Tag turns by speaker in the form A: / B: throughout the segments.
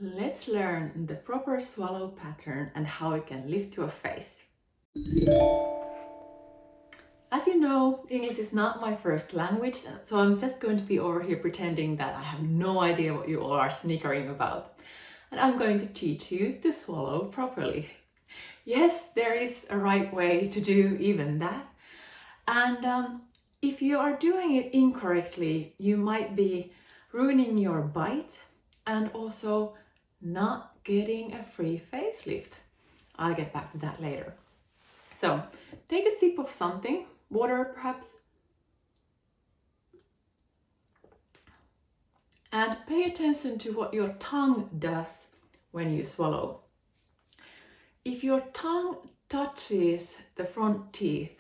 A: Let's learn the proper swallow pattern and how it can lift your face. As you know, English is not my first language, so I'm just going to be over here pretending that I have no idea what you all are snickering about. And I'm going to teach you to swallow properly. Yes, there is a right way to do even that. And if you are doing it incorrectly, you might be ruining your bite and also not getting a free facelift. I'll get back to that later. So take a sip of something, water perhaps, and pay attention to what your tongue does when you swallow. If your tongue touches the front teeth,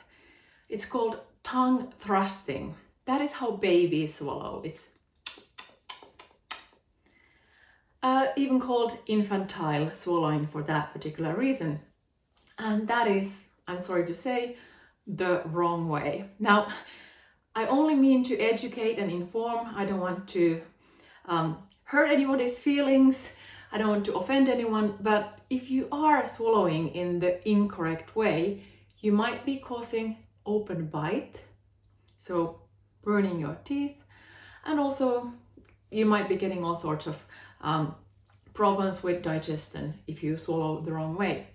A: it's called tongue thrusting. That is how babies swallow. It's even called infantile swallowing for that particular reason. And that is, I'm sorry to say, the wrong way. Now, I only mean to educate and inform. I don't want to hurt anybody's feelings. I don't want to offend anyone. But if you are swallowing in the incorrect way, you might be causing open bite, so burning your teeth, and also you might be getting all sorts of problems with digestion if you swallow the wrong way.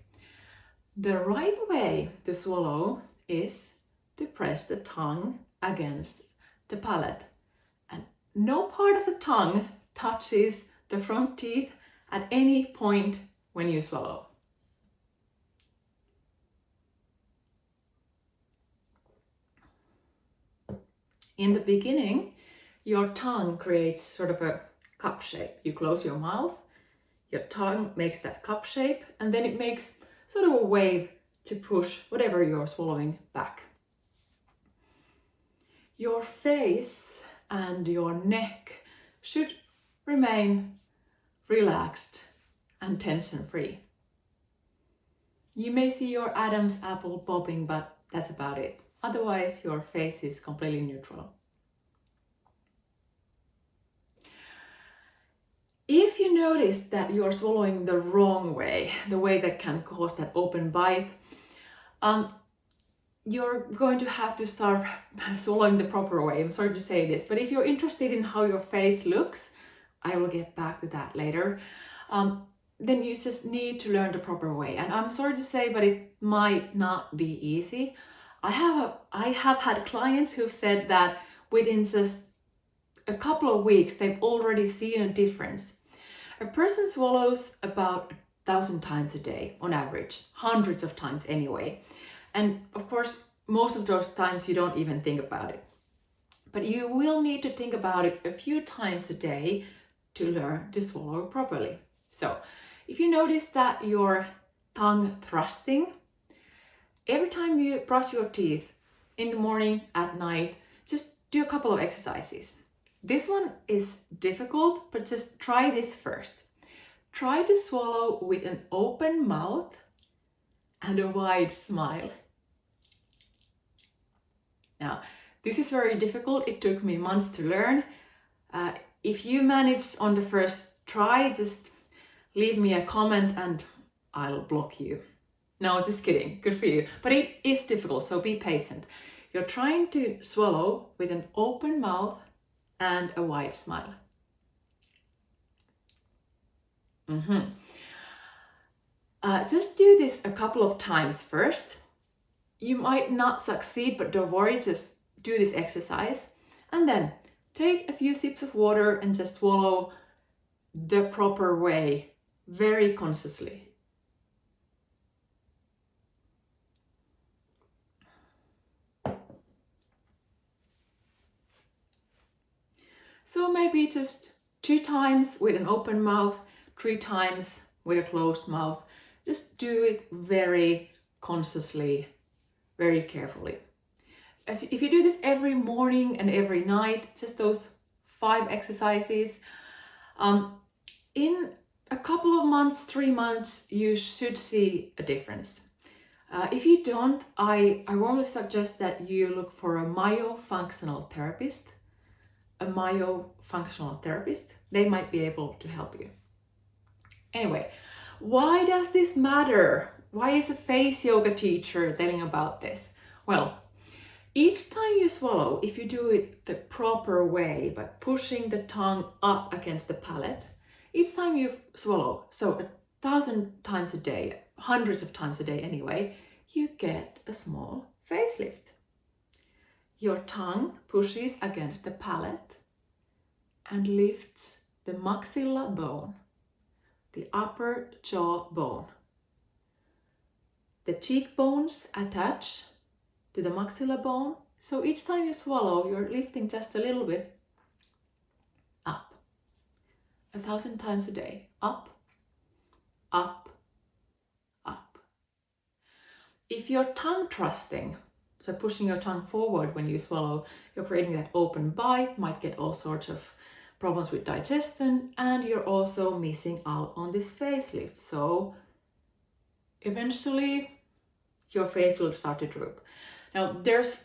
A: The right way to swallow is to press the tongue against the palate, and no part of the tongue touches the front teeth at any point when you swallow. In the beginning, your tongue creates sort of a cup shape. You close your mouth, your tongue makes that cup shape, and then it makes sort of a wave to push whatever you're swallowing back. Your face and your neck should remain relaxed and tension-free. You may see your Adam's apple bobbing, but that's about it. Otherwise, your face is completely neutral. If you notice that you're swallowing the wrong way, the way that can cause that open bite, you're going to have to start swallowing the proper way. I'm sorry to say this, but if you're interested in how your face looks, I will get back to that later, then you just need to learn the proper way. And I'm sorry to say, but it might not be easy. I have had clients who've said that within just a couple of weeks, they've already seen a difference. A person swallows about 1,000 times a day on average, hundreds of times anyway. And of course, most of those times you don't even think about it. But you will need to think about it a few times a day to learn to swallow properly. So if you notice that your tongue thrusting, every time you brush your teeth in the morning, at night, just do a couple of exercises. This one is difficult, but just try this first. Try to swallow with an open mouth and a wide smile. Now, this is very difficult. It took me months to learn. If you manage on the first try, just leave me a comment and I'll block you. No, just kidding. Good for you. But it is difficult, so be patient. You're trying to swallow with an open mouth and a wide smile. Just do this a couple of times first. You might not succeed, but don't worry, just do this exercise. And then take a few sips of water and just swallow the proper way, very consciously. So maybe just 2 times with an open mouth, 3 times with a closed mouth. Just do it very consciously, very carefully. If you do this every morning and every night, just those 5 exercises, in a couple of months, 3 months, you should see a difference. If you don't, I warmly suggest that you look for a myofunctional therapist. They might be able to help you. Anyway, why does this matter? Why is a face yoga teacher telling about this? Well, each time you swallow, if you do it the proper way by pushing the tongue up against the palate, each time you swallow, so 1,000 times a day, hundreds of times a day anyway, you get a small facelift. Your tongue pushes against the palate and lifts the maxilla bone, the upper jaw bone. The cheekbones attach to the maxilla bone, so each time you swallow, you're lifting just a little bit up. 1,000 times a day. Up, up, up. If you're tongue thrusting, so pushing your tongue forward when you swallow, you're creating that open bite, might get all sorts of problems with digestion, and you're also missing out on this facelift. So eventually your face will start to droop. Now, there's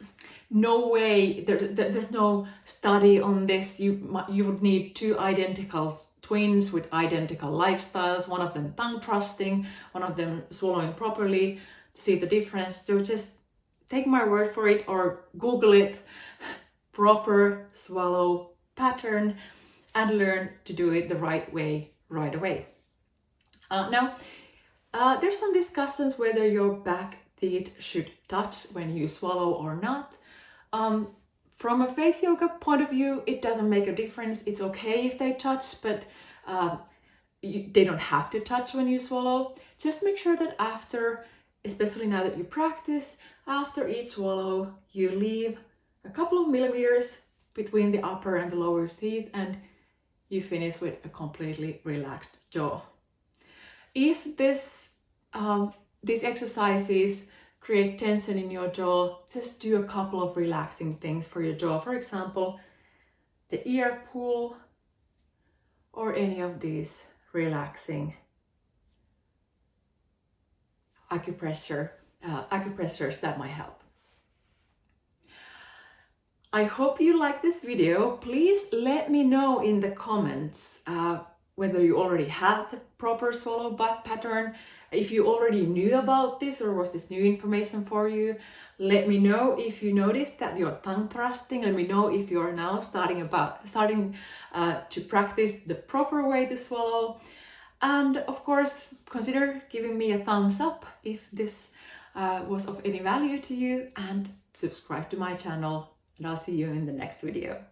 A: no way, there's no study on this. You would need two identical twins with identical lifestyles, one of them tongue thrusting, one of them swallowing properly, to see the difference. So just take my word for it or Google it, proper swallow pattern, and learn to do it the right way right away. Now, there's some discussions whether your back teeth should touch when you swallow or not. From a face yoga point of view, it doesn't make a difference. It's okay if they touch, but they don't have to touch when you swallow. Just make sure that after, especially now that you practice, after each swallow, you leave a couple of millimeters between the upper and the lower teeth, and you finish with a completely relaxed jaw. If these exercises create tension in your jaw, just do a couple of relaxing things for your jaw. For example, the ear pull or any of these relaxing acupressures that might help. I hope you like this video. Please let me know in the comments whether you already had the proper swallow bite pattern, if you already knew about this or was this new information for you. Let me know if you noticed that you're tongue thrusting. Let me know if you're now starting to practice the proper way to swallow. And of course, consider giving me a thumbs up if this was of any value to you, and subscribe to my channel, and I'll see you in the next video.